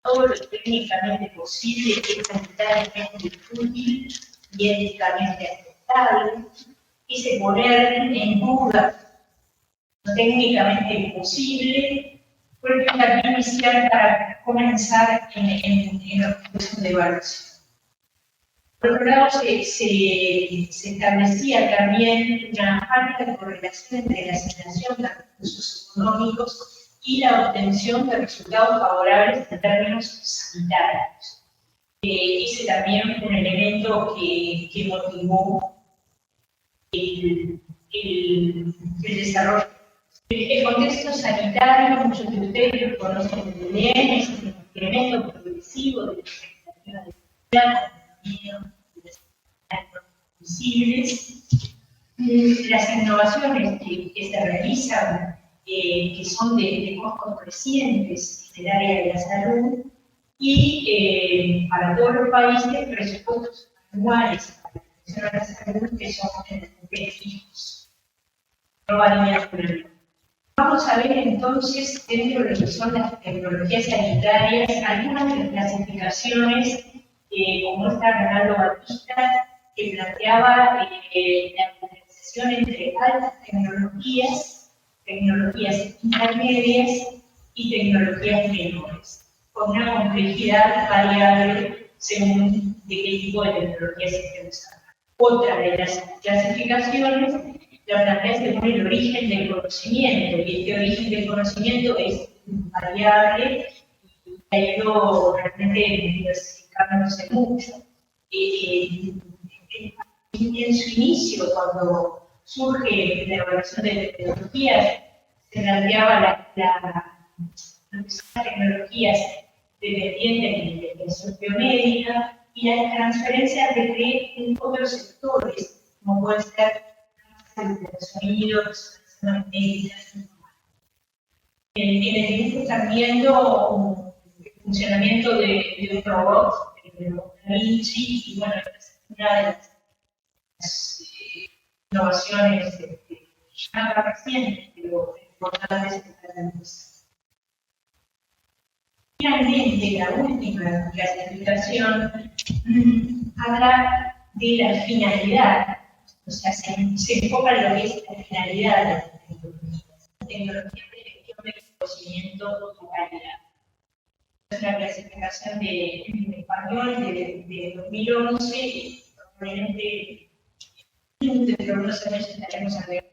Todo lo técnicamente posible es sanitariamente útil y éticamente aceptable, y se poner en duda lo técnicamente imposible, fue el puntapié inicial para comenzar en el proceso de evaluación. Por otro lado, se establecía también una falta de correlación entre la asignación de recursos económicos y la obtención de resultados favorables en términos sanitarios. Ese también fue un elemento que motivó el desarrollo. El contexto sanitario, muchos de ustedes lo conocen muy bien, es un incremento progresivo de la expectativa de vida, visibles. Las innovaciones que se realizan, que son de costos crecientes en el área de la salud, y para todos los países presupuestos anuales para la atención a la salud que son fijos. No varían por el. Vamos a ver entonces, dentro de lo que son las tecnologías sanitarias, algunas de las clasificaciones, como esta Ronaldo Batista, que planteaba la diferenciación entre altas tecnologías intermedias y tecnologías menores, con una complejidad variable según de qué tipo de tecnología se esté usando. Otra de las clasificaciones la plantea según el origen del conocimiento, y este origen del conocimiento es variable y ha ido realmente diversificándose mucho. En su inicio, cuando surge la evaluación de tecnologías, se planteaba las tecnologías dependientes de la investigación biomédica y las transferencias de otros sectores, como puede ser el sonido, resonancias magnéticas. En el dibujo están viendo el funcionamiento de un robot, el robot Da Vinci, y bueno, es una de las innovaciones ya recientes, pero importantes que tenemos. Finalmente, la última clasificación habla de la finalidad, o sea, se enfoca en lo que es la finalidad de las tecnologías de gestión del conocimiento y calidad. Es una clasificación en español de 2011, y probablemente dentro de unos años estaremos agregando.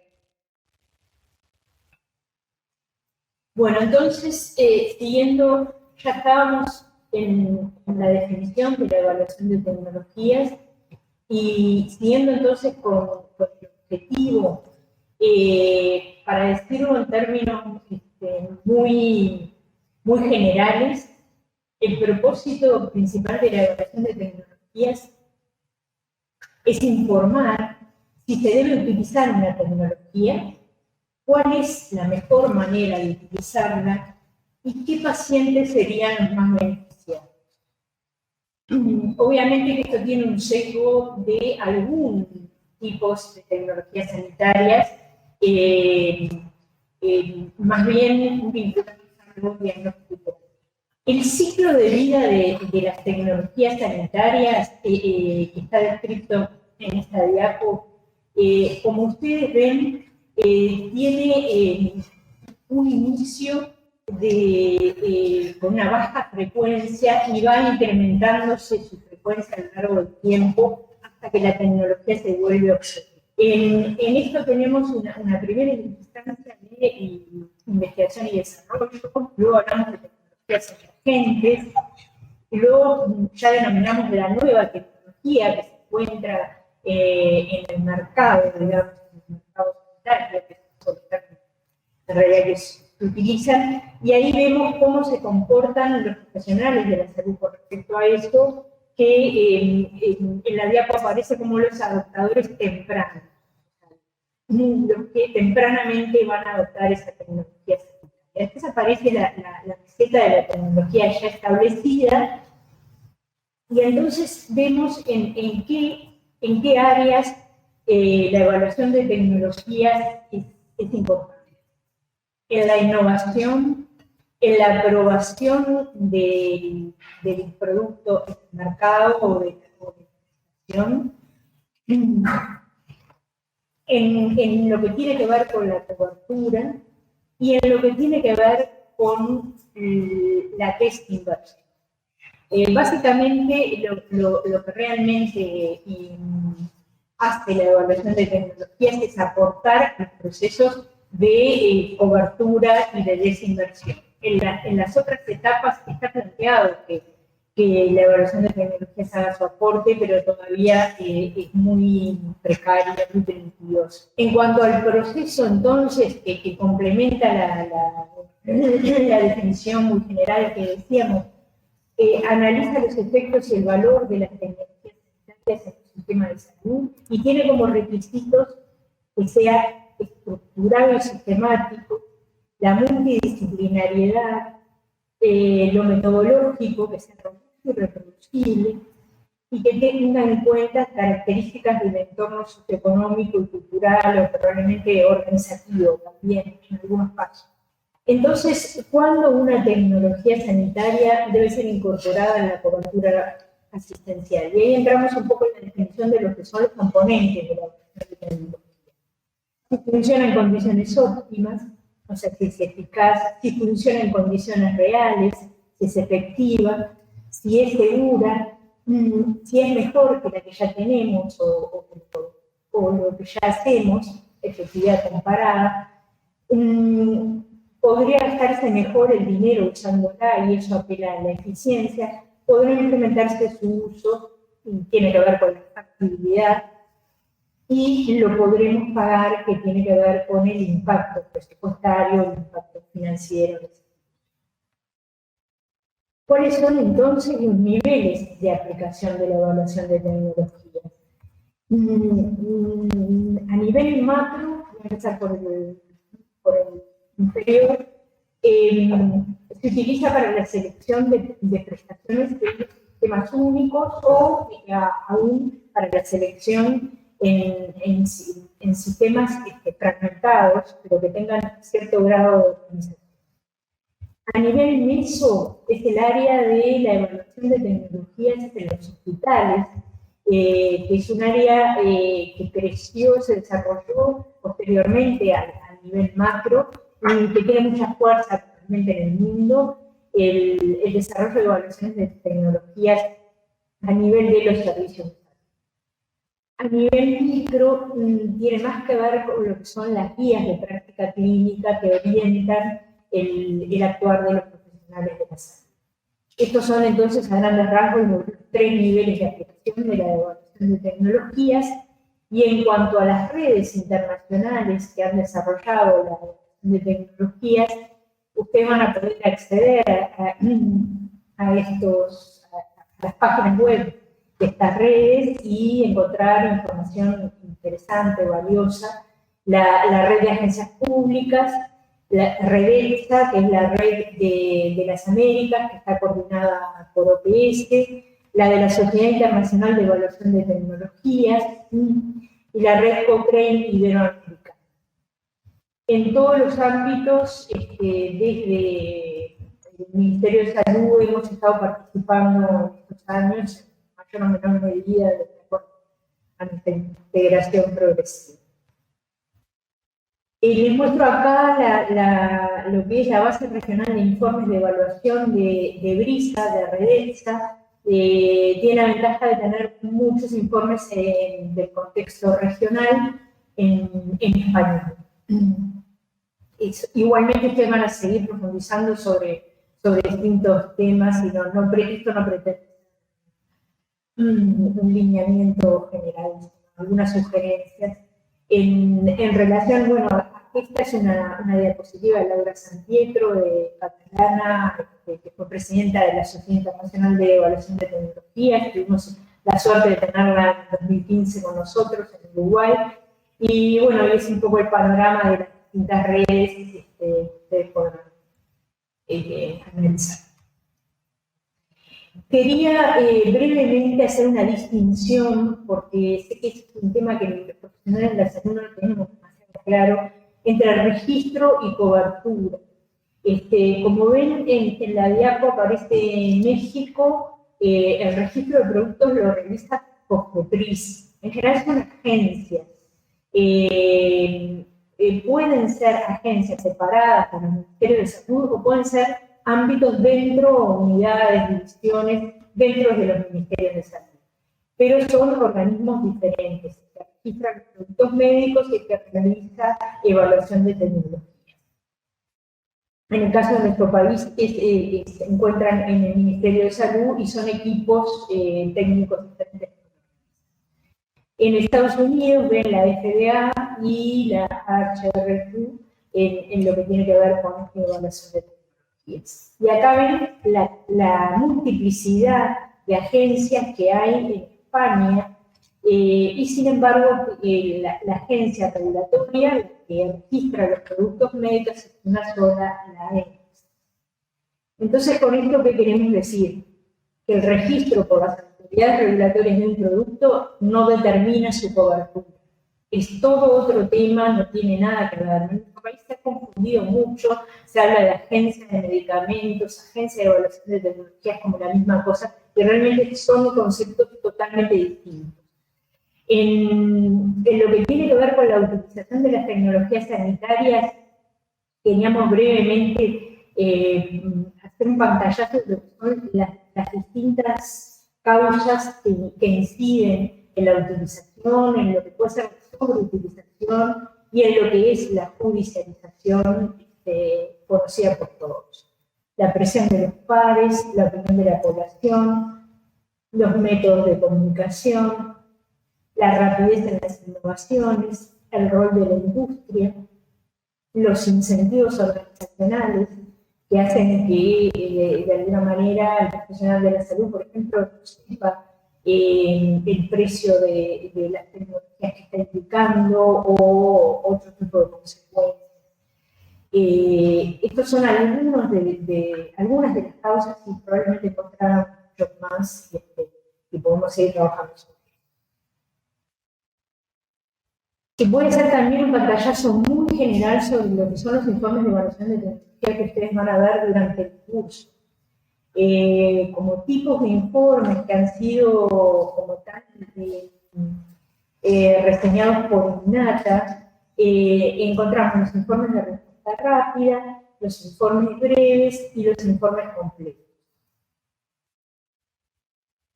Bueno, entonces, siguiendo, ya estábamos en la definición de la evaluación de tecnologías, y siguiendo entonces con el objetivo, para decirlo en términos muy generales, el propósito principal de la evaluación de tecnologías es informar si se debe utilizar una tecnología, cuál es la mejor manera de utilizarla y qué pacientes serían los más beneficiados. Obviamente que esto tiene un sesgo de algún tipo de tecnologías sanitarias, más bien vinculadas al diagnóstico. El ciclo de vida de las tecnologías sanitarias, que está descrito en esta diapo, como ustedes ven, tiene un inicio con una baja frecuencia y va incrementándose su frecuencia a lo largo del tiempo hasta que la tecnología se vuelve obsoleta. En esto tenemos una primera instancia de investigación y desarrollo, luego hablamos de tecnologías emergentes, y luego ya denominamos la nueva tecnología que se encuentra en el mercado, digamos, en el mercado sanitario, que en realidad que se utilizan, y ahí vemos cómo se comportan los profesionales de la salud con respecto a esto, que en la diapo aparece como los adoptadores tempranos, los que tempranamente van a adoptar esa tecnología sanitaria. Después aparece la receta de la tecnología ya establecida, Y entonces vemos en qué áreas la evaluación de tecnologías es importante. En la innovación, en la aprobación del producto en el mercado o de la en lo que tiene que ver con la cobertura y en lo que tiene que ver con la desinversión. Básicamente, lo que realmente hace la evaluación de tecnologías es aportar a los procesos de cobertura y de desinversión. En las otras etapas está planteado que la evaluación de tecnologías haga su aporte, pero todavía es muy precaria, muy perniciosa. En cuanto al proceso, entonces, que complementa la definición muy general que decíamos, analiza los efectos y el valor de las tecnologías sanitarias en el sistema de salud y tiene como requisitos que sea estructurado y sistemático, la multidisciplinariedad, lo metodológico, que sea robusto y reproducible, y que tenga en cuenta características del entorno socioeconómico y cultural o probablemente organizativo también en algunos casos. Entonces, ¿cuándo una tecnología sanitaria debe ser incorporada en la cobertura asistencial? Y ahí entramos un poco en la definición de lo que son los componentes de la tecnología. Si funciona en condiciones óptimas, o sea, si es eficaz, si funciona en condiciones reales, si es efectiva, si es segura, si es mejor que la que ya tenemos o lo que ya hacemos, efectividad comparada. Podría gastarse mejor el dinero usándola y eso apela a la eficiencia. Podría implementarse su uso y tiene que ver con la factibilidad. Y lo podremos pagar, que tiene que ver con el impacto presupuestario, el impacto financiero. ¿Cuáles son entonces los niveles de aplicación de la evaluación de tecnología? A nivel macro, voy a empezar por el inferior, se utiliza para la selección de prestaciones de sistemas únicos o aún para la selección en sistemas fragmentados, pero que tengan cierto grado de optimización. A nivel meso, es el área de la evaluación de tecnologías en los hospitales, que es un área que creció, se desarrolló posteriormente a nivel macro, y que tiene mucha fuerza actualmente en el mundo, el desarrollo de evaluaciones de tecnologías a nivel de los servicios. A nivel micro, tiene más que ver con lo que son las guías de práctica clínica que orientan el actuar de los profesionales de la salud. Estos son entonces, a grandes rasgos, los 3 niveles de aplicación de la evaluación de tecnologías. Y en cuanto a las redes internacionales que han desarrollado la evaluación de tecnologías, ustedes van a poder acceder a las páginas web de estas redes y encontrar información interesante, valiosa. La red de agencias públicas, la REDEXA, que es la red de las Américas, que está coordinada por OPS, la de la Sociedad Internacional de Evaluación de Tecnologías y la red Cochrane Iberoamérica. En todos los ámbitos, desde el Ministerio de Salud hemos estado participando en estos años, en mayor o menor medida, de acuerdo a nuestra integración progresiva. Les muestro acá lo que es la base regional de informes de evaluación de BRISA, de REDEXA. Tiene la ventaja de tener muchos informes del contexto regional en español. Igualmente ustedes van a seguir profundizando sobre distintos temas y esto no pretende un lineamiento general, algunas sugerencias. En relación, bueno, esta es una diapositiva de Laura Sanpietro, catalana, que fue presidenta de la Sociedad Internacional de Evaluación de Tecnologías. Tuvimos la suerte de tenerla en 2015 con nosotros en Uruguay. Y bueno, es un poco el panorama de las distintas redes que ustedes podrán analizar. Quería brevemente hacer una distinción, porque sé que es un tema que los profesionales de la salud no lo tenemos demasiado claro, entre registro y cobertura. Como ven, en la diapo aparece México, el registro de productos lo realiza COFEPRIS. En general son agencias. Pueden ser agencias separadas por el Ministerio de Salud o pueden ser ámbitos dentro, unidades, divisiones, dentro de los ministerios de salud. Pero son organismos diferentes. Se registran productos médicos y se realiza evaluación de tecnología. En el caso de nuestro país, se encuentran en el Ministerio de Salud y son equipos técnicos diferentes. En Estados Unidos ven la FDA y la HRQ en lo que tiene que ver con evaluación de tecnologías. Y acá ven la multiplicidad de agencias que hay en España, y sin embargo la agencia regulatoria, la que registra los productos médicos, es una sola, la ANES. Entonces, con esto, ¿qué queremos decir? Que el registro por las autoridades regulatorias de un producto no determina su cobertura. Es todo otro tema, no tiene nada que ver. En nuestro país se ha confundido mucho, se habla de agencias de medicamentos, agencias de evaluación de tecnologías como la misma cosa, y realmente son conceptos totalmente distintos. En lo que tiene que ver con la utilización de las tecnologías sanitarias, queríamos brevemente hacer un pantallazo de lo que son las distintas causas que inciden en la utilización, en lo que puede ser la sobreutilización y en lo que es la judicialización conocida por todos. La presión de los pares, la opinión de la población, los métodos de comunicación, la rapidez en las innovaciones, el rol de la industria, los incentivos organizacionales que hacen que de alguna manera el profesional de la salud, por ejemplo, sepa el precio de las tecnologías que está implicando o otro tipo de consecuencias. Estos son algunas de las causas y probablemente encontrarán mucho más y podemos seguir trabajando sobre eso. Que puede ser también un pantallazo muy general sobre lo que son los informes de evaluación de tecnología que ustedes van a ver durante el curso. Como tipos de informes que han sido como tal reseñados por INATA, encontramos los informes de respuesta rápida, los informes breves y los informes completos.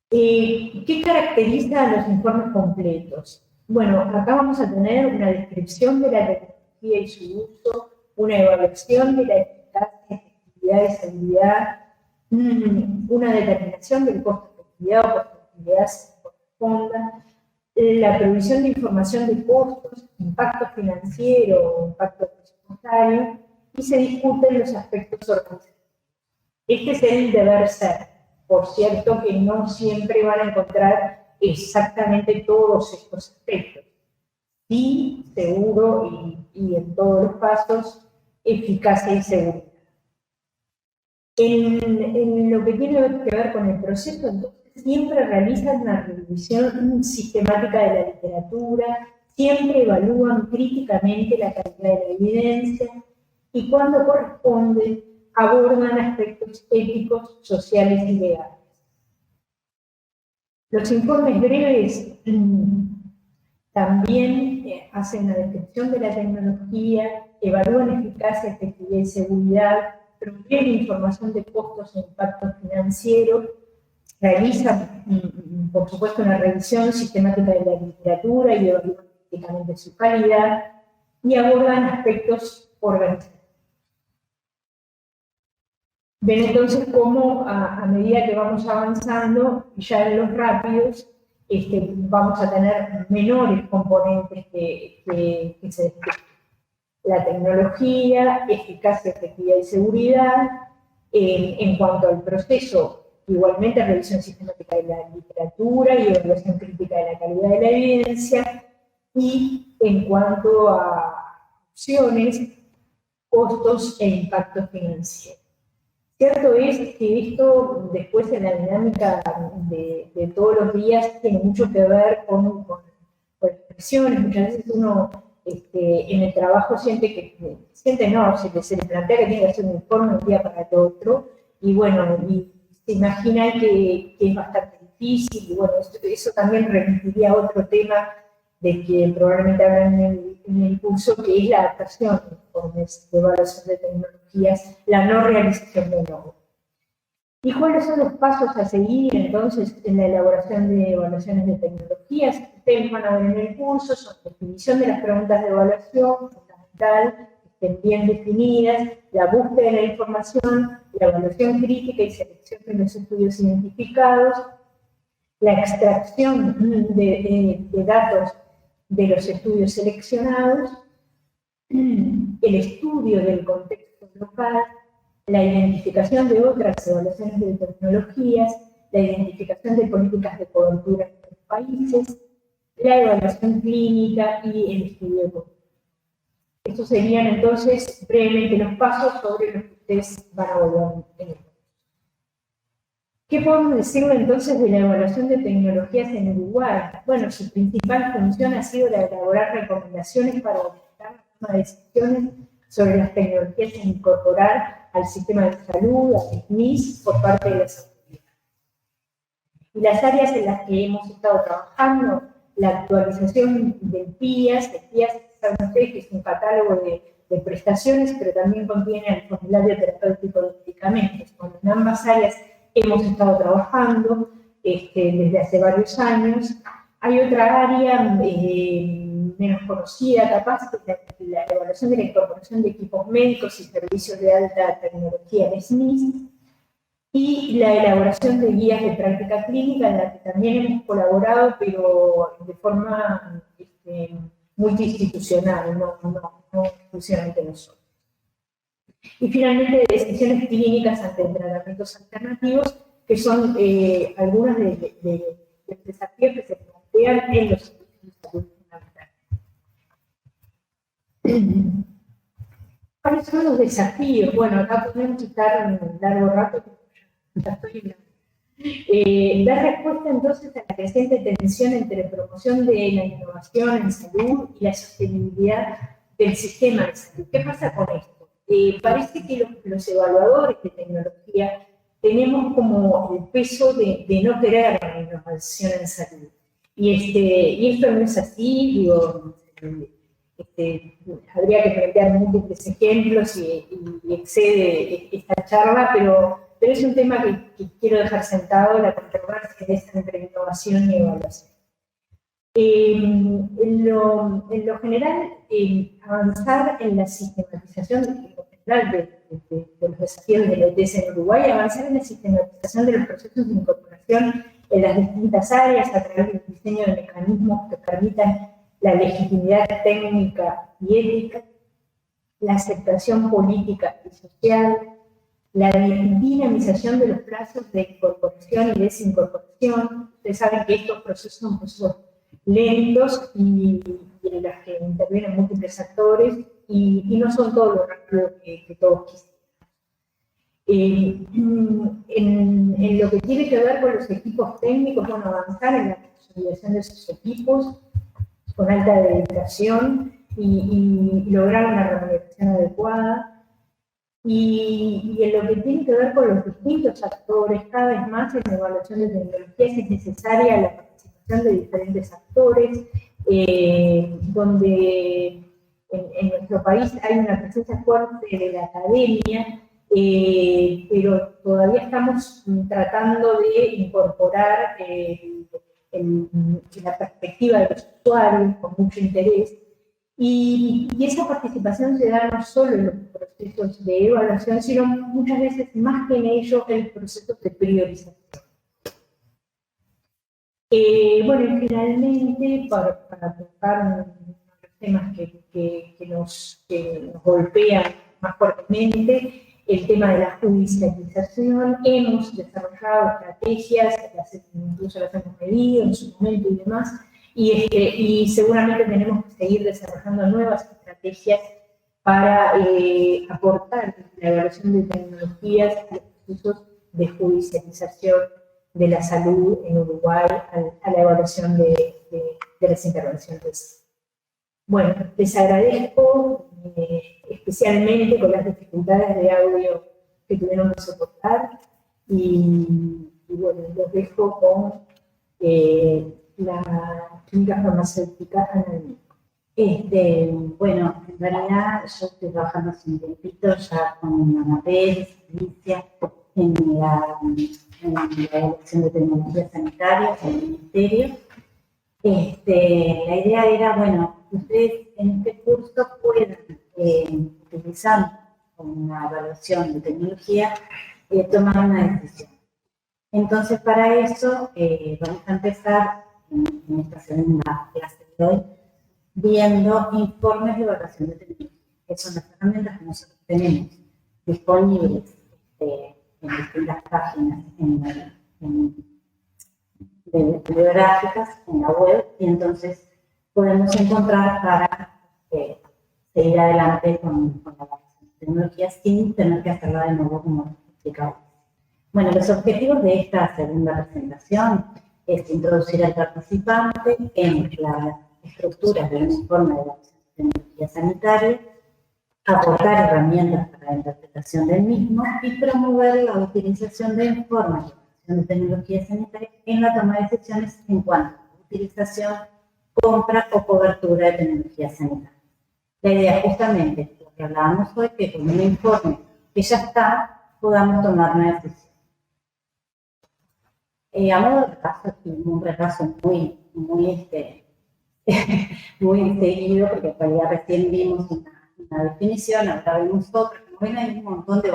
¿Qué caracteriza a los informes completos? Bueno, acá vamos a tener una descripción de la tecnología y su uso, una evaluación de la eficacia, efectividad y seguridad, una determinación del costo-efectividad o costo-efectividad si corresponda, la provisión de información de costos, impacto financiero o impacto presupuestario, y se discuten los aspectos organizativos. Este es el deber ser. Por cierto, que no siempre van a encontrar exactamente todos estos aspectos. Sí, seguro y en todos los casos, eficacia y seguridad. En lo que tiene que ver con el proceso, entonces, siempre realizan una revisión sistemática de la literatura, siempre evalúan críticamente la calidad de la evidencia y cuando corresponde abordan aspectos éticos, sociales y legales. Los informes breves también hacen una descripción de la tecnología, evalúan eficacia, efectividad y seguridad, proveen información de costos e impacto financiero, realizan, por supuesto, una revisión sistemática de la literatura y evalúan críticamente su calidad, y abordan aspectos organizativos. Ven entonces cómo a medida que vamos avanzando, ya en los rápidos, vamos a tener menores componentes que se describen. La tecnología, eficacia, efectividad y seguridad. En cuanto al proceso, igualmente revisión sistemática de la literatura y evaluación crítica de la calidad de la evidencia. Y en cuanto a opciones, costos e impacto financiero. Cierto es que esto después en la dinámica de todos los días tiene mucho que ver con expresiones. Muchas veces uno en el trabajo siente no, se le plantea que tiene que hacer un informe de un día para el otro, y bueno, y se imagina que es bastante difícil, y bueno, eso también remitiría a otro tema de que probablemente habrán en el curso, que es la adaptación de informes de evaluación de tecnologías, la no realización de nuevo. ¿Y cuáles son los pasos a seguir entonces en la elaboración de evaluaciones de tecnologías? Ustedes van a ver en el curso, son definición de las preguntas de evaluación, fundamental, estén bien definidas, la búsqueda de la información, la evaluación crítica y selección de los estudios identificados, la extracción de datos de los estudios seleccionados, el estudio del contexto local, la identificación de otras evaluaciones de tecnologías, la identificación de políticas de cobertura en los países, la evaluación clínica y el estudio de cobertura. Estos serían entonces brevemente los pasos sobre los que ustedes van a volver en el curso. ¿Qué podemos decirle entonces de la evaluación de tecnologías en Uruguay? Bueno, su principal función ha sido la de elaborar recomendaciones para orientar la toma de decisiones sobre las tecnologías a incorporar al sistema de salud, al SNIS, por parte de las autoridades. Y las áreas en las que hemos estado trabajando, la actualización del PIAS, saben ustedes que es un catálogo de prestaciones, pero también contiene el formulario terapéutico de medicamentos. Bueno, en ambas áreas hemos estado trabajando desde hace varios años. Hay otra área menos conocida, capaz, que es la evaluación de la incorporación de equipos médicos y servicios de alta tecnología en SNIS, y la elaboración de guías de práctica clínica, en la que también hemos colaborado, pero de forma multiinstitucional, no exclusivamente nosotros. Y finalmente, decisiones clínicas ante tratamientos alternativos, que son algunos de los desafíos que se plantean en los servicios de salud fundamental. ¿Cuáles son los desafíos? Bueno, acá podemos estar un largo rato, ya estoy en dar respuesta entonces a la creciente tensión entre promoción de la innovación en salud y la sostenibilidad del sistema de salud. ¿Qué pasa con esto? Parece que los evaluadores de tecnología tenemos como el peso de no querer la innovación en salud. Y esto no es así, digo, habría que plantear múltiples ejemplos y excede esta charla, pero es un tema que quiero dejar sentado, la controversia entre innovación y evaluación. En lo general, avanzar en la sistematización de los desafíos del ETS en Uruguay, avanzar en la sistematización de los procesos de incorporación en las distintas áreas a través del diseño de mecanismos que permitan la legitimidad técnica y ética, la aceptación política y social, la dinamización de los plazos de incorporación y desincorporación. Ustedes saben que estos procesos son procesos lentos y en los que intervienen múltiples actores y no son todos lo rápido que todos quisieran. En lo que tiene que ver con los equipos técnicos, bueno, avanzar en la consolidación de esos equipos con alta dedicación y lograr una remuneración adecuada. Y en lo que tiene que ver con los distintos actores, cada vez más en la evaluación de tecnologías es necesaria la participación de diferentes actores, donde en nuestro país hay una presencia fuerte de la academia, pero todavía estamos tratando de incorporar la perspectiva de los usuarios con mucho interés. Y esa participación se da no solo en los procesos de evaluación, sino muchas veces más que en ellos en los procesos de priorización. Bueno, y finalmente, para tocar uno de los temas que nos golpean más fuertemente, el tema de la judicialización, hemos desarrollado estrategias, incluso las hemos medido en su momento y demás, y seguramente tenemos que seguir desarrollando nuevas estrategias para aportar la evaluación de tecnologías a los procesos de judicialización de la salud en Uruguay a la evaluación de las intervenciones. Bueno, les agradezco especialmente con las dificultades de audio que tuvieron que soportar y bueno, los dejo con la clínica farmacéutica Ana. Bueno, en realidad yo estoy trabajando hace un tiempito ya con Anabel, Alicia, en la Dirección de Tecnología Sanitaria, en el Ministerio. La idea era, bueno, que ustedes en este curso puedan utilizar una evaluación de tecnología, tomar una decisión. Entonces, para eso vamos a empezar en esta segunda clase de hoy viendo informes de evaluación de tecnología, que son las herramientas que nosotros tenemos disponibles en distintas páginas bibliográficas en la web, y entonces podemos encontrar para seguir adelante con la evaluación de tecnología sin tener que hacerla de nuevo como explicaba. Bueno, los objetivos de esta segunda presentación es introducir al participante en las estructuras de un informe de evaluación de tecnología sanitaria, aportar herramientas para la interpretación del mismo y promover la utilización de informes de evaluación de tecnología sanitaria en la toma de decisiones en cuanto a utilización, compra o cobertura de tecnología sanitaria. La idea justamente, lo que hablábamos hoy, que con un informe que ya está, podamos tomar una decisión. A modo de repaso, un repaso muy seguido, porque en realidad recién vimos una definición, ahora vemos otra. Como ven, hay un montón de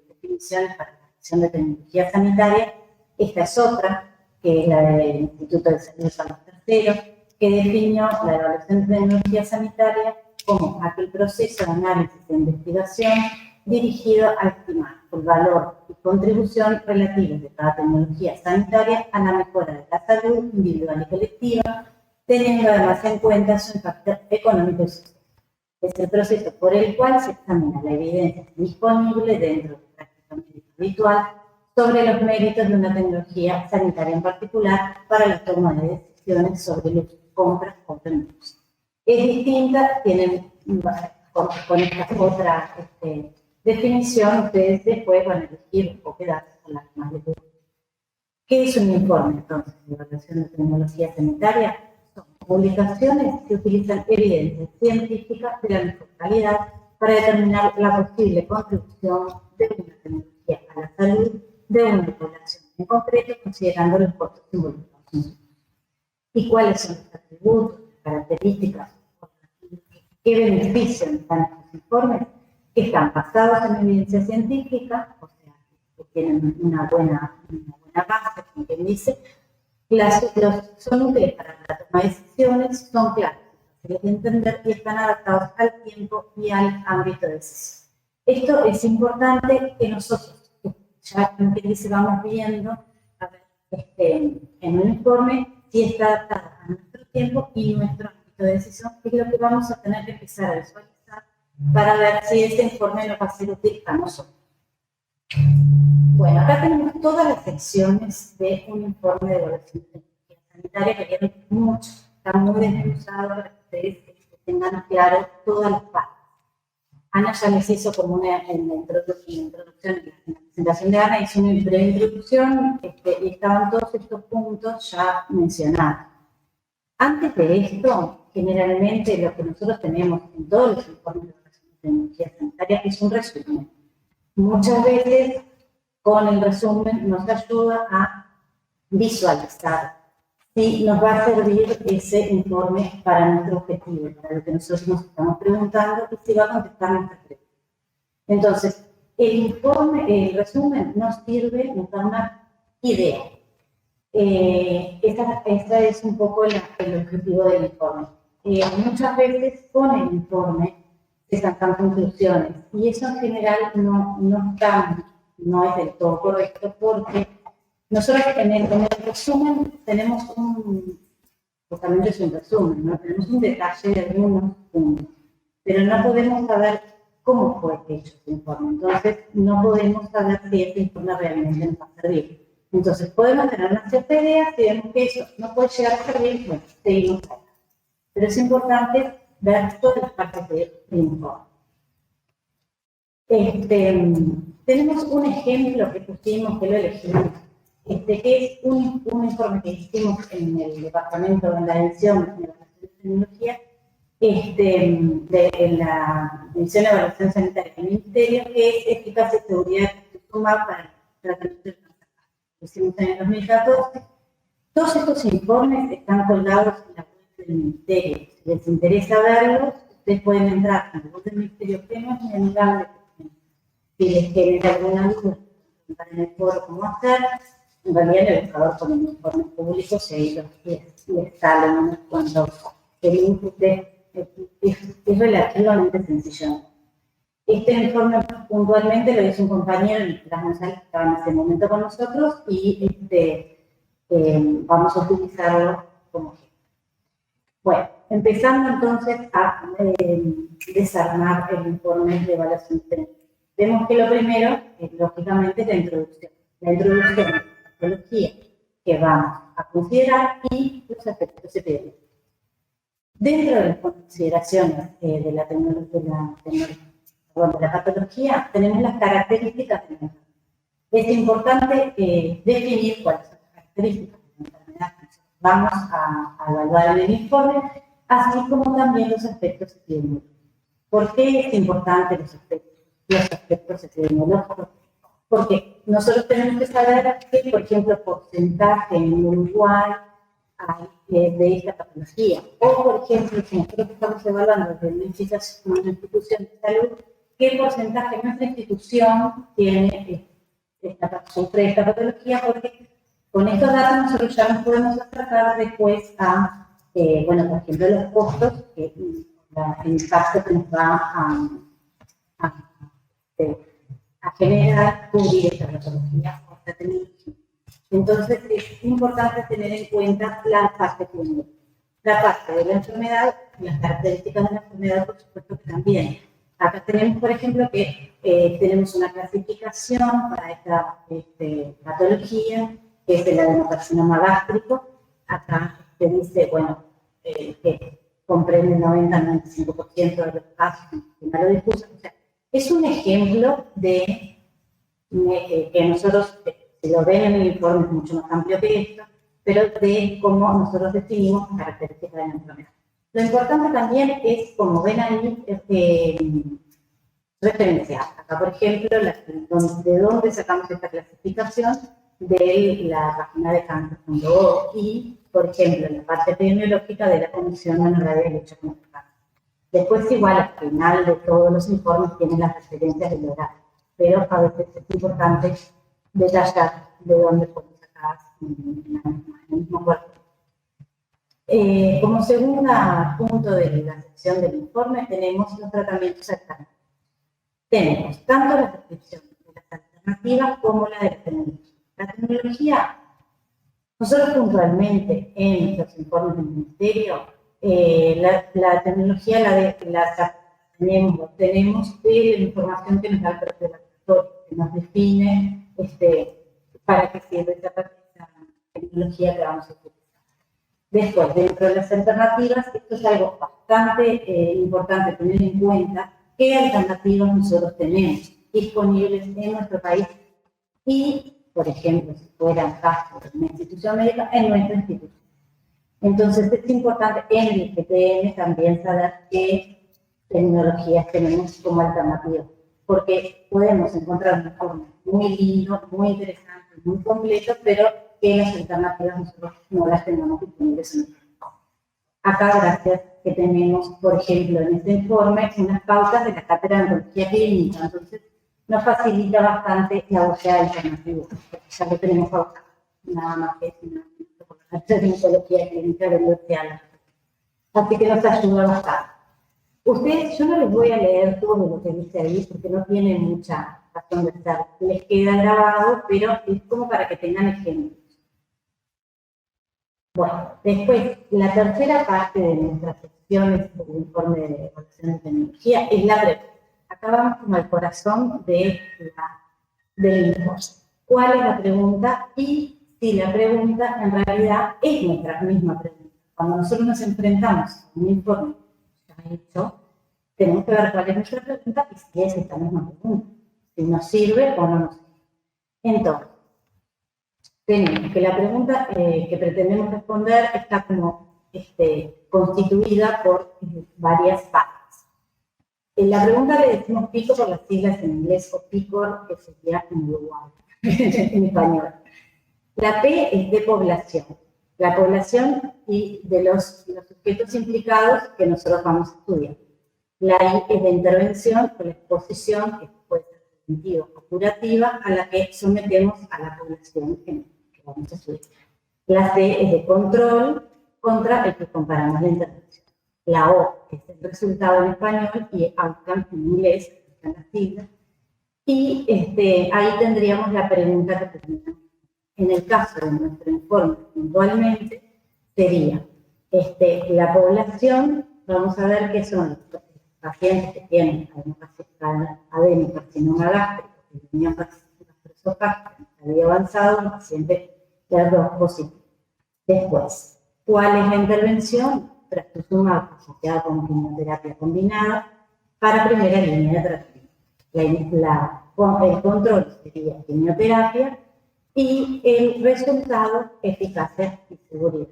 definiciones para la evaluación de tecnología sanitaria. Esta es otra, que es la del Instituto de Salud Carlos III, que definió la evaluación de tecnología sanitaria como aquel proceso de análisis e investigación dirigido a estimar el valor y contribución relativos de cada tecnología sanitaria a la mejora de la salud individual y colectiva, teniendo además en cuenta su impacto económico y social. Es el proceso por el cual se examina la evidencia disponible dentro de la práctica médica habitual sobre los méritos de una tecnología sanitaria en particular para la toma de decisiones sobre las compras o reembolsos. Es distinta, tienen con esta otra definición, ustedes después van a elegir o quedarse con la que más les guste. ¿Qué es un informe entonces de evaluación de tecnología sanitaria? Son publicaciones que utilizan evidencia científica de la mejor calidad para determinar la posible contribución de una tecnología a la salud de una población en concreto, considerando los costos involucrados. ¿Y cuáles son los atributos, características, qué beneficios dan estos informes? Que están basados en evidencia científica, o sea, que tienen una buena base, como quien dice, son útiles para la toma de decisiones, son claros, fáciles de entender y están adaptados al tiempo y al ámbito de decisión. Esto es importante que nosotros, ya como quien dice, vamos viendo a ver, en un informe si está adaptado a nuestro tiempo y nuestro ámbito de decisión, que es lo que vamos a tener que empezar a visualizar para ver si este informe nos va a ser útil a nosotros. Bueno, acá tenemos todas las secciones de un informe de evaluación de tecnología sanitaria que vienen mucho, está muy desmenuzado para que ustedes tengan claro todas las partes. Ana ya les hizo como en la introducción, en la presentación de Ana hizo una breve introducción y estaban todos estos puntos ya mencionados. Antes de esto, generalmente lo que nosotros tenemos en todos los informes de tecnología sanitaria es un resumen. Muchas veces con el resumen nos ayuda a visualizar si nos va a servir ese informe para nuestro objetivo, para lo que nosotros nos estamos preguntando y si va a contestar nuestras preguntas. Entonces, el resumen nos sirve, nos da una idea. Esta es un poco el objetivo del informe. Muchas veces con el informe se sacan conclusiones y eso en general no es del todo correcto, porque nosotros en el resumen tenemos justamente es un resumen, ¿no? Tenemos un detalle de algunos puntos, pero no podemos saber cómo fue hecho este informe. Entonces, no podemos saber si este informe realmente nos va a servir. Entonces, podemos tener una cierta idea, si vemos que eso no puede llegar a servir, bueno, seguimos ahí. Pero es importante ver todas las partes del informe. Tenemos un ejemplo que pusimos, que lo elegimos, que es un informe que hicimos en el departamento, en la división de tecnología, en la división de evaluación sanitaria del ministerio, que es eficacia y seguridad de sumar para el tratamiento del cáncer. Lo hicimos en el 2014. Todos estos informes están colgados en la web del ministerio. Si les interesa verlos, ustedes pueden entrar en la web del ministerio, que no es muy amigable. Si les queda alguna duda, preguntar en el foro cómo hacer. En realidad, el buscador con el informe público se les salen unos cuantos. El input es relativamente sencillo. Este informe puntualmente lo hizo un compañero, Nicolás González, que estaba en ese momento con nosotros, y vamos a utilizarlo como ejemplo. Bueno, empezando entonces a desarmar el informe de evaluación técnica. Vemos que lo primero, lógicamente, es la introducción. La introducción de la patología que vamos a considerar y los aspectos epidemiológicos. Dentro de las consideraciones de la patología, tenemos las características de la enfermedad. Es importante definir cuáles son las características de la enfermedad que vamos a evaluar en el informe, así como también los aspectos epidemiológicos. ¿Por qué es importante los aspectos epidemiológicos? Porque nosotros tenemos que saber qué, por ejemplo, porcentaje en Uruguay hay de esta patología. O, por ejemplo, si nosotros estamos evaluando desde una institución de salud, qué porcentaje de nuestra institución sufre esta patología, porque con estos datos nosotros ya nos podemos acercar después a, bueno, por ejemplo, los costos, el impacto que nos va a generar cubrir esta patología o esta tecnología. Entonces, es importante tener en cuenta la parte clínica. La parte de la enfermedad, las características de la enfermedad, por supuesto que también. Acá tenemos, por ejemplo, que tenemos una clasificación para esta patología, que es el adenocarcinoma gástrico. Acá se dice, bueno, que comprende el 90-95% de los casos que no lo difusan. O sea, es un ejemplo de que nosotros, si lo ven en el informe, es mucho más amplio que esto, pero de cómo nosotros definimos características de la enfermedad. Lo importante también es, como ven ahí, referenciar. Acá, por ejemplo, de dónde sacamos esta clasificación de la página de cáncer.org y, por ejemplo, en la parte epidemiológica de la Comisión Honoraria de Lucha contra el Cáncer. Después, igual, al final de todos los informes tienen las referencias del horario, pero a veces es importante detallar de dónde podemos sacar en el mismo cuerpo. Como segundo punto de la sección del informe, tenemos los tratamientos alternativos. Tenemos tanto la descripción de las alternativas como la de la tecnología. La tecnología, nosotros puntualmente en los informes del Ministerio, la tecnología la tenemos de la información que nos da el propio laboratorio, que nos define para qué sirve esta tecnología que vamos a utilizar. Después, dentro de las alternativas, esto es algo bastante importante tener en cuenta, qué alternativas nosotros tenemos disponibles en nuestro país y, por ejemplo, si fuera el caso de una institución médica, en nuestra institución. Entonces, es importante en el IPTN también saber qué tecnologías tenemos como alternativas, porque podemos encontrar un informe muy lindo, muy interesante, muy completo, pero que las alternativas nosotros no las tenemos disponibles en el informe. Acá, gracias que tenemos, por ejemplo, en este informe, unas pautas de la cátedra de oncología clínica, entonces nos facilita bastante la búsqueda de alternativas, porque ya lo tenemos pautado, nada más que una cátedra de oncología clínica de Luciana. Así que nos ayuda bastante. Ustedes, yo no les voy a leer todo lo que dice ahí, porque no tiene mucha razón de estar. Les queda grabado, pero es como para que tengan ejemplos. Bueno, después, la tercera parte de nuestras secciones del informe de evaluación de tecnología es la breve. acá vamos como al corazón del informe. ¿Cuál es la pregunta? Y si la pregunta en realidad es nuestra misma pregunta. Cuando nosotros nos enfrentamos a un informe ya hecho, tenemos que ver cuál es nuestra pregunta y si es esta misma pregunta, si nos sirve o no nos sirve. Entonces, tenemos que la pregunta que pretendemos responder está como constituida por varias partes. En la pregunta le decimos PICO por las siglas en inglés o PICOR, que sería en Uruguay, en español. La P es de población. La población y de los sujetos implicados que nosotros vamos a estudiar. La I es de intervención o la exposición, que puede ser preventiva o curativa, a la que sometemos a la población que vamos a estudiar. La C es de control contra el que comparamos la intervención. La O es el resultado en español y outcome en inglés, en las siglas. Y ahí tendríamos la pregunta que tenemos. En el caso de nuestro informe, puntualmente, sería la población, vamos a ver qué son los pacientes que tienen adenocarcinoma gástrico, que tenían gastroesofágico, que había avanzado, un paciente de HER2 positivo. Después, ¿cuál es la intervención? Trastuzumab asociada con quimioterapia combinada para primera línea de tratamiento. El control sería quimioterapia y el resultado, eficacia y seguridad.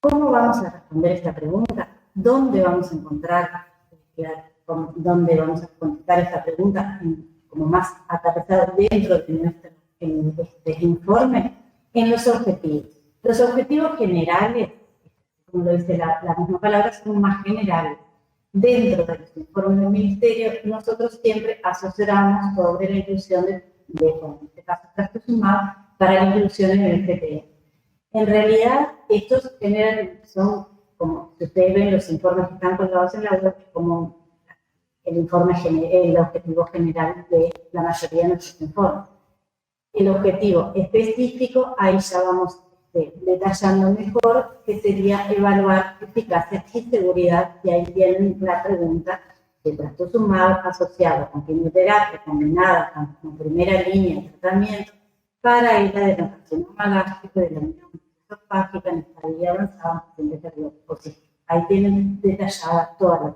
¿Cómo vamos a responder esta pregunta? ¿Dónde vamos a encontrar, dónde vamos a contestar esta pregunta como más aterrizado dentro de nuestro informe? En los objetivos. Los objetivos generales, como lo dice la misma palabra, son más generales. Dentro de los informes del Ministerio, nosotros siempre asesoramos sobre la inclusión en este caso, trastuzumab, para la inclusión en el FTE. En realidad, estos son, como si ustedes ven los informes que están colgados en la web, como el objetivo general de la mayoría de nuestros informes. El objetivo específico, ahí ya vamos detallando mejor, que sería evaluar eficacia y seguridad, y ahí tienen la pregunta de trastuzumab asociado con quimioterapia combinada con primera línea de tratamiento para el adenocarcinoma gástrico de la unión esofágica en estadio avanzado en HER2 positivo. Ahí tienen detallada toda la.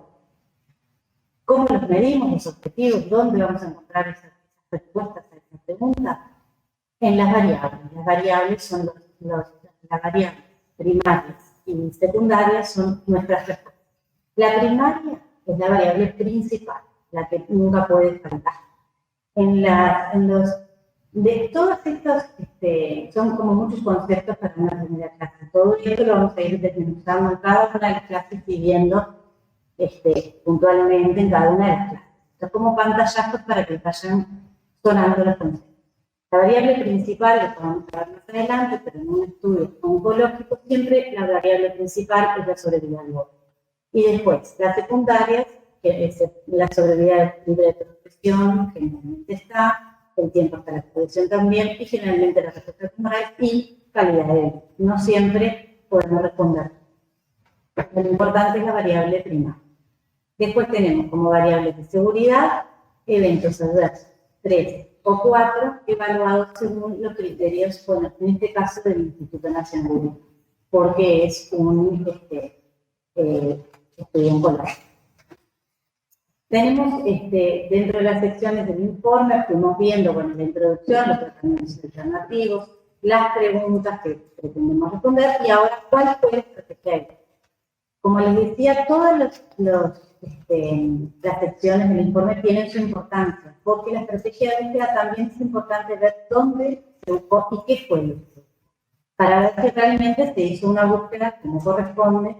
¿Cómo los medimos, los objetivos? ¿Dónde vamos a encontrar esas respuestas a esa pregunta? En las variables. Las variables son las variables primarias y secundarias son nuestras respuestas. La primaria es la variable principal, la que nunca puede faltar. De todos estos, son como muchos conceptos para una primera clase. Todo esto lo vamos a ir desmenuzando en cada una de las clases y viendo puntualmente en cada una de las clases. Esto es como pantallazos para que vayan sonando los conceptos. La variable principal, que vamos a ver más adelante, pero en un estudio oncológico, siempre la variable principal es la sobrevida al borde. Y después, las secundarias, que es la sobrevida libre de progresión, generalmente está, el tiempo hasta la progresión también, y generalmente la respuesta tumoral y calidad de vida. No siempre podemos responder. Lo importante es la variable primaria. Después tenemos como variables de seguridad, eventos adversos, 3 o 4, evaluados según los criterios, bueno, en este caso del Instituto Nacional de Salud, porque es un estudio oncológico. Tenemos dentro de las secciones del informe, fuimos viendo, bueno, la introducción, los tratamientos alternativos, las preguntas que pretendemos responder, y ahora, ¿cuál fue la estrategia? Como les decía, todas las secciones del informe tienen su importancia, porque la estrategia de búsqueda también es importante ver dónde se buscó y qué fue lo que se buscó, para ver si realmente se hizo una búsqueda como corresponde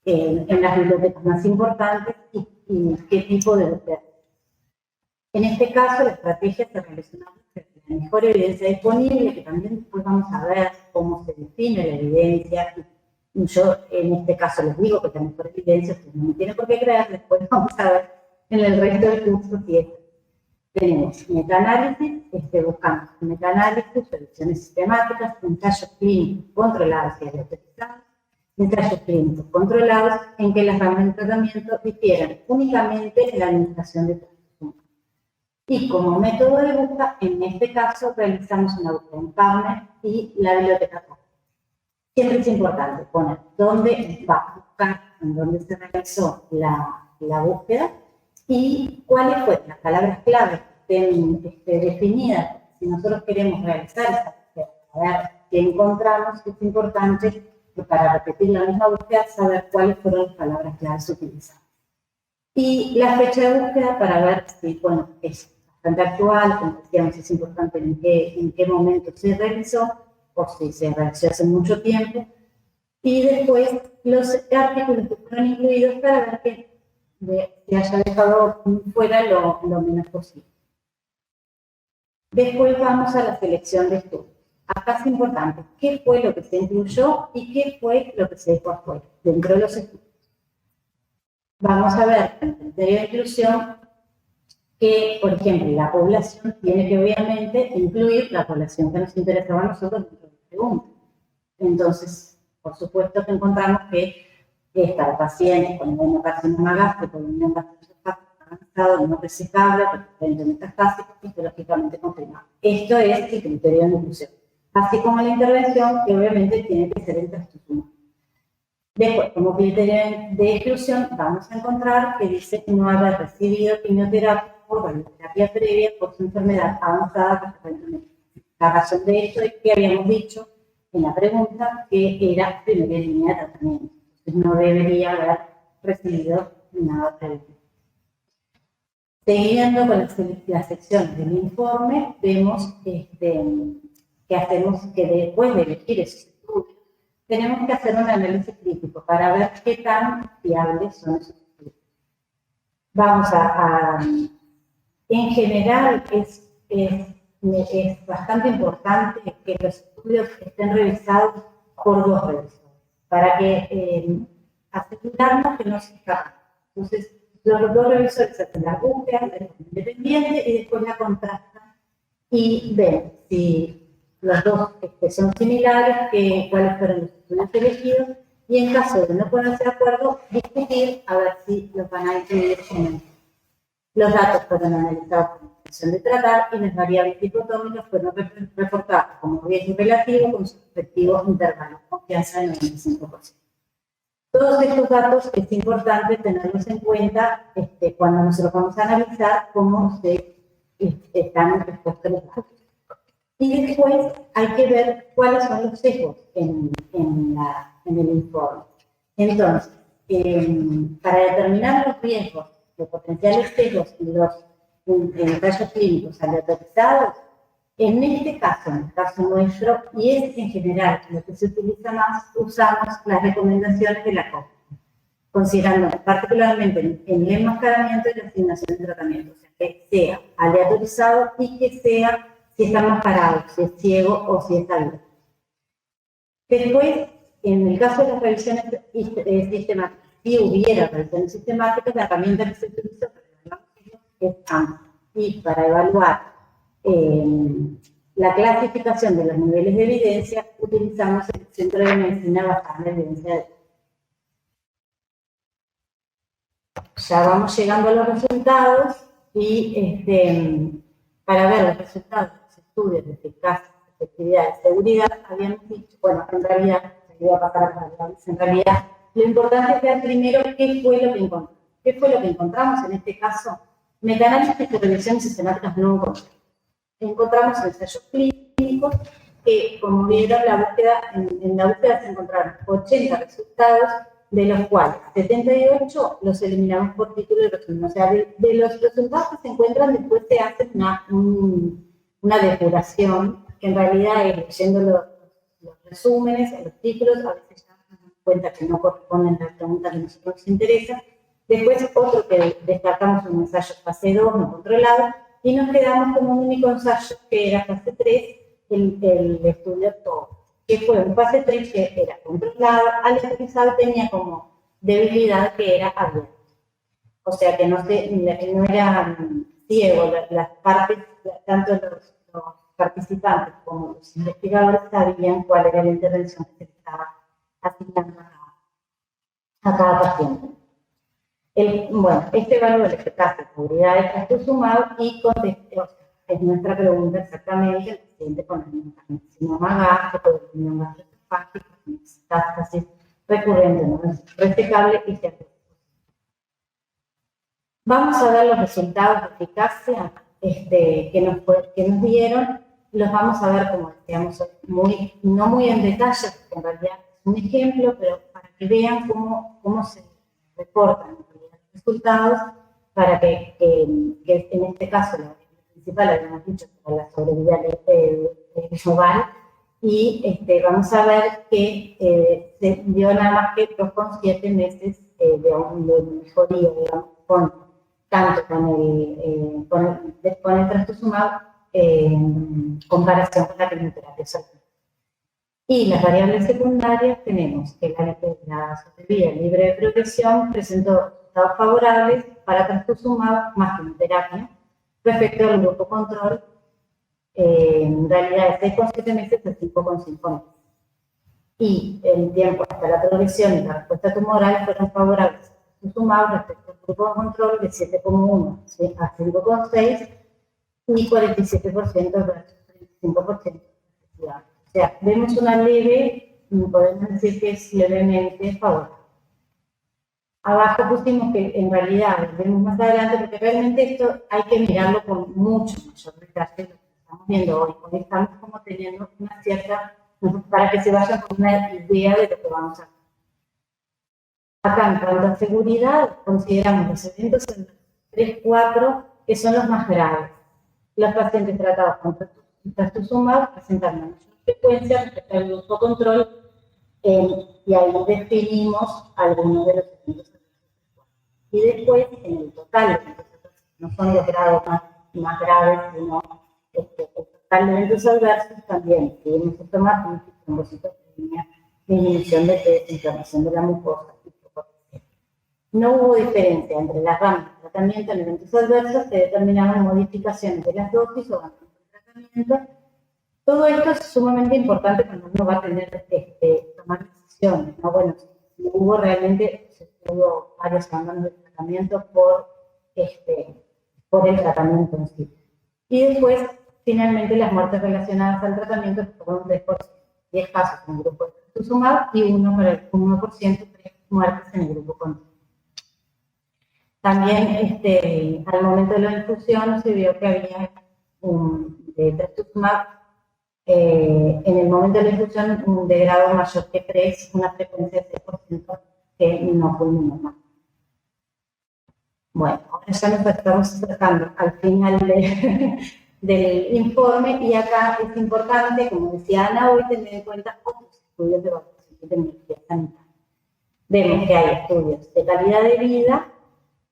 en las bibliotecas más importantes y qué tipo de búsqueda. En este caso, la estrategia se realizó una búsqueda de la mejor evidencia disponible, que también después vamos a ver cómo se define la evidencia. Yo en este caso les digo que la mejor evidencia, ustedes no me tienen por qué creer, después vamos a ver en el resto del curso si es. Tenemos metaanálisis, buscamos metaanálisis, revisiones sistemáticas, ensayos clínicos controlados y autorizados, ensayos clínicos controlados en que las ramas de tratamiento difieren únicamente en la administración de tratamiento. Y como método de búsqueda, en este caso realizamos una búsqueda en PubMed y la biblioteca. Siempre es importante poner dónde va a buscar, en dónde se realizó la búsqueda y cuáles fueron las palabras clave que estén definidas. Si nosotros queremos realizar esa búsqueda, saber qué encontramos, es importante para repetir la misma búsqueda, saber cuáles fueron las palabras claves utilizadas. Y la fecha de búsqueda para ver si, bueno, es bastante actual, como decíamos, es importante en qué momento se realizó, o si se realizó hace mucho tiempo, y después los artículos que fueron incluidos para ver que se haya dejado fuera lo menos posible. Después vamos a la selección de estudios. Acá es importante qué fue lo que se incluyó y qué fue lo que se dejó afuera dentro de los estudios. Vamos a ver en el criterio de inclusión que, por ejemplo, la población tiene que obviamente incluir la población que nos interesaba a nosotros dentro de la pregunta. Entonces, por supuesto que encontramos que para pacientes con adenocarcinoma gástrico, con un avanzado, no resecable, resistente metastásico, histológicamente confirmado. Esto es el criterio de inclusión. Así como la intervención, que obviamente tiene que ser el trastorno. Después, como criterio de exclusión, vamos a encontrar que dice no haber recibido quimioterapia o radioterapia previa por su enfermedad avanzada. La razón de esto es que habíamos dicho en la pregunta que era primera línea de tratamiento. Entonces no debería haber recibido nada previo. Siguiendo con la sección del informe, vemos que hacemos que después de elegir esos estudios, tenemos que hacer un análisis crítico para ver qué tan fiables son esos estudios. Vamos en general, es bastante importante que los estudios estén revisados por dos revisores, para que asegurarnos que no se escapan. Entonces, los dos revisores hacen la búsqueda de forma independiente y después la contrastan y ven si los dos son similares, cuáles fueron los estudios elegidos, y en caso de no ponerse de acuerdo, discutir a ver si los van a incluir o no. Los datos fueron analizados con intención de tratar y las variables dicotómicas fueron reportadas como riesgo relativo con su respectivo intervalo de confianza del 95%. Todos estos datos es importante tenerlos en cuenta cuando nosotros vamos a analizar cómo se están respuestos los datos. Y después hay que ver cuáles son los sesgos en el informe. Entonces, para determinar los riesgos, los potenciales sesgos y los ensayos clínicos aleatorizados, en este caso, en el caso nuestro, y es en general lo que se utiliza más, usamos las recomendaciones de la COP, considerando particularmente el enmascaramiento y la asignación de tratamiento, o sea, que sea aleatorizado y que sea si está enmascarado, si es ciego o si está abierto. Después, en el caso de las revisiones sistemáticas, si hubiera revisiones sistemáticas, la herramienta que se utiliza para evaluar es AMP. Y para evaluar la clasificación de los niveles de evidencia, utilizamos el Centro de Medicina Basada en Evidencia de ya vamos llegando a los resultados y para ver los resultados de los estudios de eficacia, efectividad y seguridad, habíamos dicho, bueno, en realidad, se iba a pasar a las variables, en realidad, lo importante es ver primero qué fue lo que encontramos. ¿Qué fue lo que encontramos en este caso? Metaanálisis y revisiones sistemáticas no encontramos. Encontramos ensayos clínicos que, como vieron, en la búsqueda se encontraron 80 resultados, de los cuales 78 los eliminamos por título de resumen. O sea, de los resultados que se encuentran, después se hace una depuración, que en realidad es leyendo los resúmenes, los títulos, a veces ya nos damos cuenta que no corresponden a la pregunta que a nosotros nos interesa. Después, otro que destacamos un ensayo fase 2, no controlado, y nos quedamos como un único ensayo que era fase 3, el estudio todo, que fue un fase 3 que era controlado, aleatorizado, tenía como debilidad que era abierto. O sea que no era ciego, las partes, tanto los participantes como los investigadores sabían cuál era la intervención que se estaba asignando a cada paciente. Bueno, este evalúa la eficacia y seguridad de trastuzumab y es nuestra pregunta exactamente el paciente con el carcinoma gástrico, el riñón gastroesofágico, metástasis recurrente, no resecable y cierto. Vamos a ver los resultados de eficacia que nos dieron. Los vamos a ver, como decíamos, no muy en detalle, porque en realidad es un ejemplo, pero para que vean cómo se reportan los resultados, para que en este caso la principal, habíamos dicho, para la sobrevida global, y vamos a ver que se dio nada más que 2,7 meses de mejoría, digamos, tanto con el trastuzumab en comparación con la quimioterapia sola. Y las variables secundarias tenemos que la sobrevida libre de progresión presentó resultados favorables para trastuzumab más quimioterapia respecto al grupo control, en realidad de 6,7 meses a 5,5 meses. Y el tiempo hasta la progresión y la respuesta tumoral fueron favorables a trastuzumab respecto al grupo de control de 7,1 a 5,6 y 47% versus 35%. O sea, vemos una leve, podemos decir que es levemente favorable. Abajo pusimos que en realidad, vemos más adelante, porque realmente esto hay que mirarlo con mucho mayor detalle de lo que estamos viendo hoy. Hoy estamos como teniendo una cierta, para que se vayan con una idea de lo que vamos a hacer. Acá, en cuanto a seguridad, consideramos los eventos en 3-4 que son los más graves. Los pacientes tratados con trastuzumab presentan una mayor frecuencia respecto al grupo control, y ahí definimos algunos de los eventos. Y después, en el total, no son los grados más graves, sino el total de eventos adversos también. Tuvimos que tomar trombocitopenia, disminución de inflamación de la mucosa. No hubo diferencia entre las ramas de tratamiento en eventos adversos que determinaban modificaciones de las dosis o avances de tratamiento. Todo esto es sumamente importante cuando uno va a tener tomar decisiones, ¿no? Bueno, si hubo realmente, hubo varios abandonos de tratamiento por el tratamiento en sí. Y después, finalmente, las muertes relacionadas al tratamiento fueron 3%, 10 casos en el grupo de trastuzumab y 1%, 3 muertes en el grupo control. También, al momento de la infusión, se vio que había de trastuzumab, en el momento de la infusión, un de grado mayor que 3, una frecuencia de 3% que no culminó más. Bueno, ahora ya nos estamos acercando al final del informe, y acá es importante, como decía Ana, hoy tener en cuenta otros estudios de evaluación de tecnología sanitaria. Vemos que hay estudios de calidad de vida,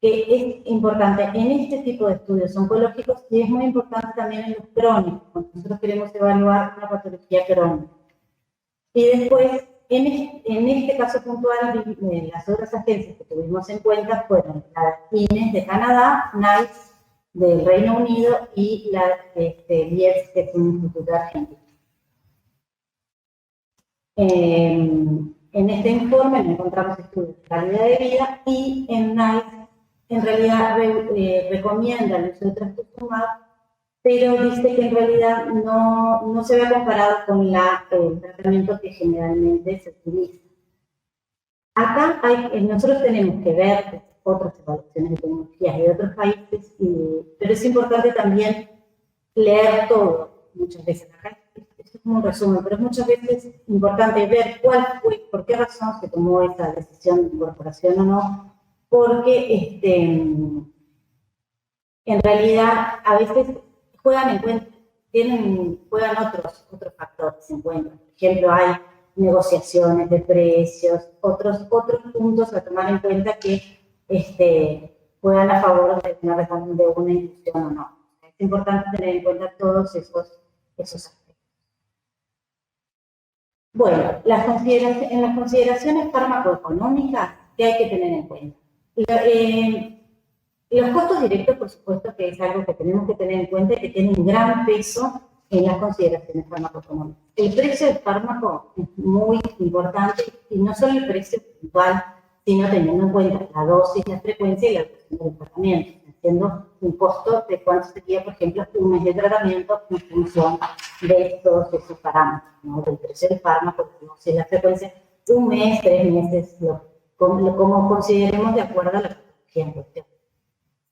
que es importante en este tipo de estudios oncológicos, y es muy importante también en los crónicos, cuando nosotros queremos evaluar una patología crónica. Y después, en este caso puntual, las otras agencias que tuvimos en cuenta fueron la INES de Canadá, NICE del Reino Unido y la IES, que es un instituto argentino. En este informe encontramos estudios de calidad de vida, y en NICE en realidad recomienda el uso de trastuzumab, pero dice que en realidad no se ve comparado con el tratamiento que generalmente se utiliza. Acá nosotros tenemos que ver otras evaluaciones de tecnologías de otros países, pero es importante también leer todo muchas veces. Acá esto es como un resumen, pero es muchas veces importante ver por qué razón se tomó esa decisión de incorporación o no, porque en realidad a veces juegan otros factores en cuenta. Por ejemplo, hay negociaciones de precios, otros puntos a tomar en cuenta que juegan a favor de una inclusión o no. Es importante tener en cuenta todos esos aspectos. Bueno, en las consideraciones farmacoeconómicas, ¿qué hay que tener en cuenta? Los costos directos, por supuesto, que es algo que tenemos que tener en cuenta y que tiene un gran peso en las consideraciones farmacoeconómicas. El precio del fármaco es muy importante, y no solo el precio puntual, sino teniendo en cuenta la dosis, la frecuencia y la duración del tratamiento, haciendo un costo de cuánto sería, por ejemplo, un mes de tratamiento en función de todos esos parámetros, ¿no? Del precio del fármaco, la dosis, la frecuencia, un mes, 3 meses, como consideremos de acuerdo a la patología en cuestión.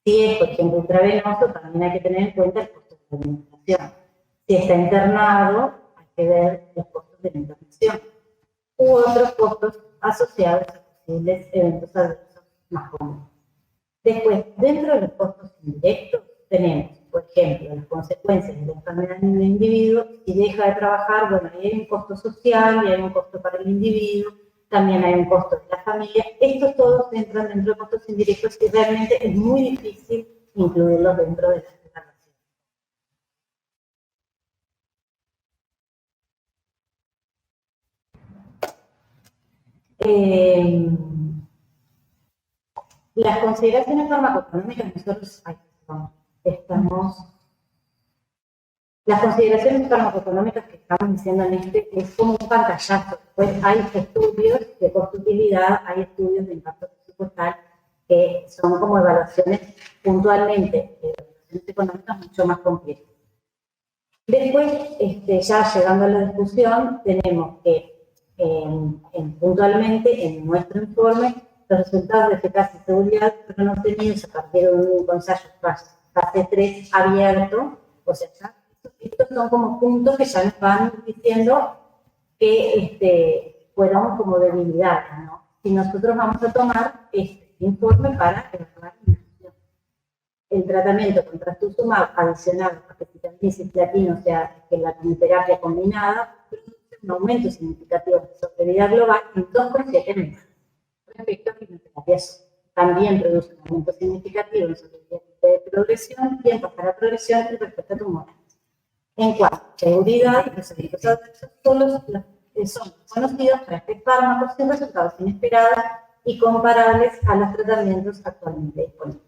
Si es, por ejemplo, intravenoso, también hay que tener en cuenta el costo de la administración. Si está internado, hay que ver los costos de la internación u otros costos asociados a posibles eventos adversos más comunes. Después, dentro de los costos indirectos, tenemos, por ejemplo, las consecuencias de la enfermedad en el individuo. Si deja de trabajar, bueno, ahí hay un costo social y hay un costo para el individuo, también hay un costo de la familia. Estos todos entran dentro de costos indirectos y realmente es muy difícil incluirlos dentro de la declaración. Las consideraciones farmacoeconómicas, nosotros las consideraciones farmacoeconómicas que estamos diciendo en es como un pantallazo. Pues hay estudios de costo-utilidad, hay estudios de impacto presupuestal que son como evaluaciones puntualmente, evaluaciones económicas mucho más complejas. Después, ya llegando a la discusión, tenemos que puntualmente en nuestro informe los resultados de eficacia y seguridad fueron obtenidos a partir de un ensayo fase 3 abierto, o sea, ya estos son como puntos que ya nos van diciendo que fueron como debilidades, ¿no? Si nosotros vamos a tomar este informe para evaluar el tratamiento con trastuzumab adicional a capecitabina y cisplatina, o sea, que la quimioterapia combinada, produce un aumento significativo de sobrevida global en 2,7 meses. Respecto a quimioterapia, también produce un aumento significativo en sobrevida de progresión, tiempo para la progresión y respuesta tumoral. En cuanto a seguridad, los eventos adversos son conocidos para este fármaco sin resultados inesperados y comparables a los tratamientos actualmente disponibles.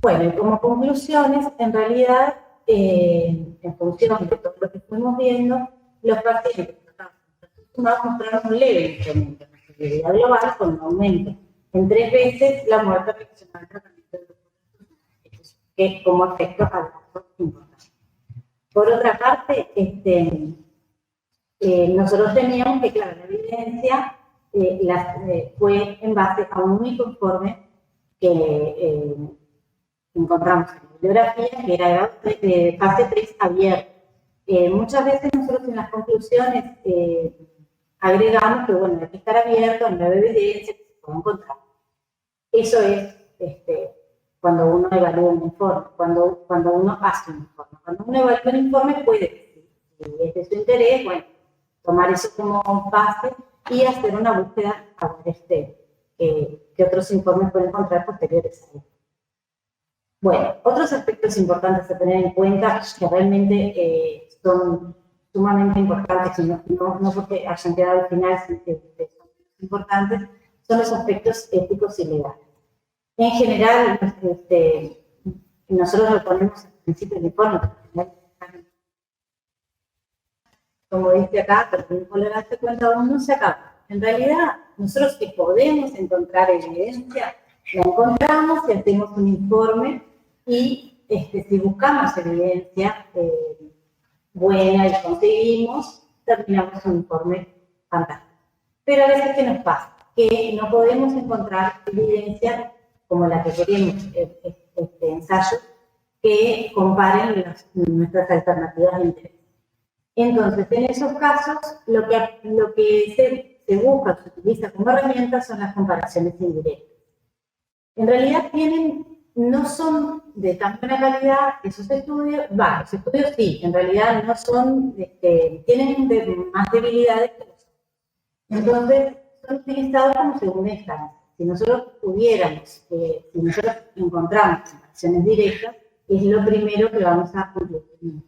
Bueno, y como conclusiones, en realidad, en función de todo lo que fuimos viendo, los pacientes que mostraron un leve incremento en la sobrevida global con un aumento en 3 veces la muerte relacionada al tratamiento de los que como efecto adverso importante. Por otra parte, nosotros teníamos que, claro, la evidencia fue en base a un único informe que encontramos en la bibliografía, que era de fase 3 abierto. Muchas veces nosotros en las conclusiones agregamos que, bueno, hay que estar abierto, no hay evidencia que se puede encontrar. Eso es cuando uno evalúa un informe, cuando uno hace un informe. Cuando uno evalúa un informe puede, si es de su interés, bueno, tomar eso como base y hacer una búsqueda a ver qué otros informes puede encontrar posteriores a esto. Bueno, otros aspectos importantes a tener en cuenta que realmente son sumamente importantes, y no porque hayan quedado al final, son importantes, son los aspectos éticos y legales. En general, nosotros lo ponemos al principio del informe, como dice acá, pero el intolerante cuenta aún no se acaba. En realidad, nosotros que podemos encontrar evidencia, la encontramos y hacemos un informe y si buscamos evidencia buena y conseguimos, terminamos un informe fantástico. Pero a veces, ¿qué nos pasa? Que no podemos encontrar evidencia como la que queremos, ensayos que comparen nuestras alternativas de interés. Entonces, en esos casos, lo que se busca, se utiliza como herramienta son las comparaciones indirectas. En realidad no son de tan buena calidad esos estudios, los estudios sí, en realidad no son, tienen más debilidades que los otros. Entonces, son utilizados como segunda instancia. Si nosotros si nosotros encontramos comparaciones directas, es lo primero que vamos a concluir.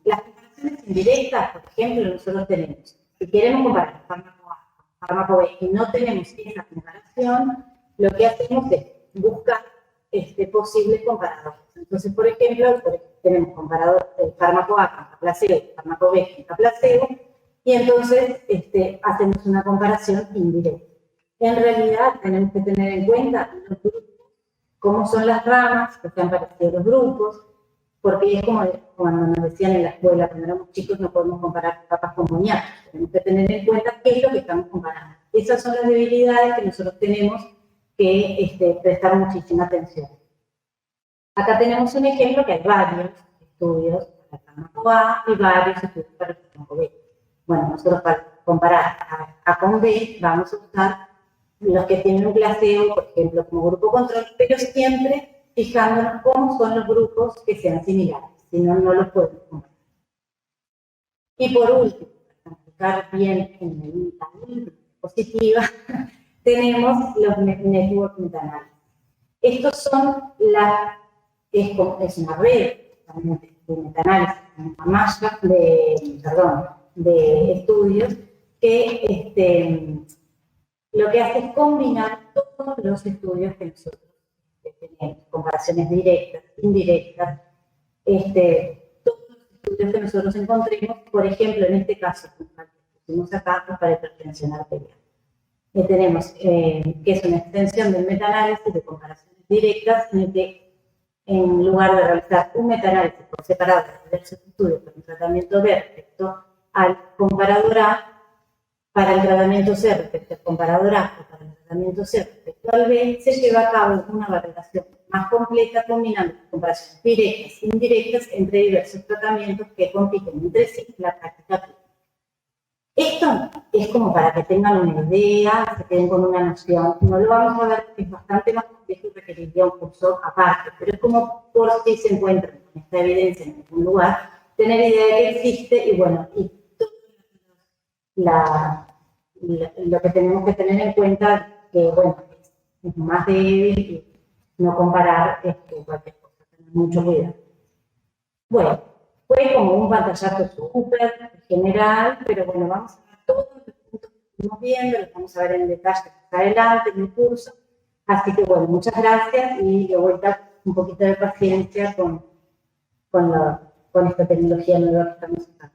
Las comparaciones indirectas, por ejemplo, nosotros tenemos, si queremos comparar fármaco A con fármaco B y no tenemos esa comparación, lo que hacemos es buscar posibles comparadores. Entonces, por ejemplo, tenemos comparador fármaco A contra placebo, fármaco B contra placebo, y entonces hacemos una comparación indirecta. En realidad tenemos que tener en cuenta los grupos, cómo son las ramas, que han parecido los grupos, porque es como cuando nos decían en la escuela, cuando éramos chicos, no podemos comparar papas con moñacos. Tenemos que tener en cuenta qué es lo que estamos comparando. Esas son las debilidades que nosotros tenemos que prestar muchísima atención. Acá tenemos un ejemplo que hay varios estudios para el fármaco A y varios estudios para el fármaco B. Bueno, nosotros para comparar A con B vamos a usar los que tienen un placebo, por ejemplo, como grupo control, pero siempre fijándonos cómo son los grupos que sean similares, si no, no los podemos comparar. Y por último, para explicar bien en la diapositiva, tenemos los network meta-análisis. Estos son es una red de meta-análisis, una malla de estudios que lo que hace es combinar todos los estudios que nosotros tenemos, comparaciones directas, indirectas, todos los estudios que nosotros encontremos, por ejemplo, en este caso, pusimos acá para hipertensión arterial. Tenemos que es una extensión del metaanálisis de comparaciones directas, en el que en lugar de realizar un metaanálisis por separado de diversos estudios para un tratamiento B respecto al comparador A, para el tratamiento C respecto al comparador A o para el tratamiento C respecto al B, se lleva a cabo una valoración más completa combinando comparaciones directas e indirectas entre diversos tratamientos que compiten entre sí en la práctica clínica. Esto es como para que tengan una idea, se queden con una noción. No lo vamos a ver porque es bastante más complejo y requeriría un curso aparte, pero es como por si se encuentran con esta evidencia en algún lugar, tener idea de que existe y bueno, y lo que tenemos que tener en cuenta que, bueno, es más débil y no comparar cualquier cosa, tener mucho cuidado. Bueno, fue como un pantallazo súper general, pero bueno, vamos a ver todos los puntos que estuvimos viendo, los vamos a ver en detalle más adelante en el curso. Así que bueno, muchas gracias y de vuelta un poquito de paciencia con esta tecnología nueva que estamos usando.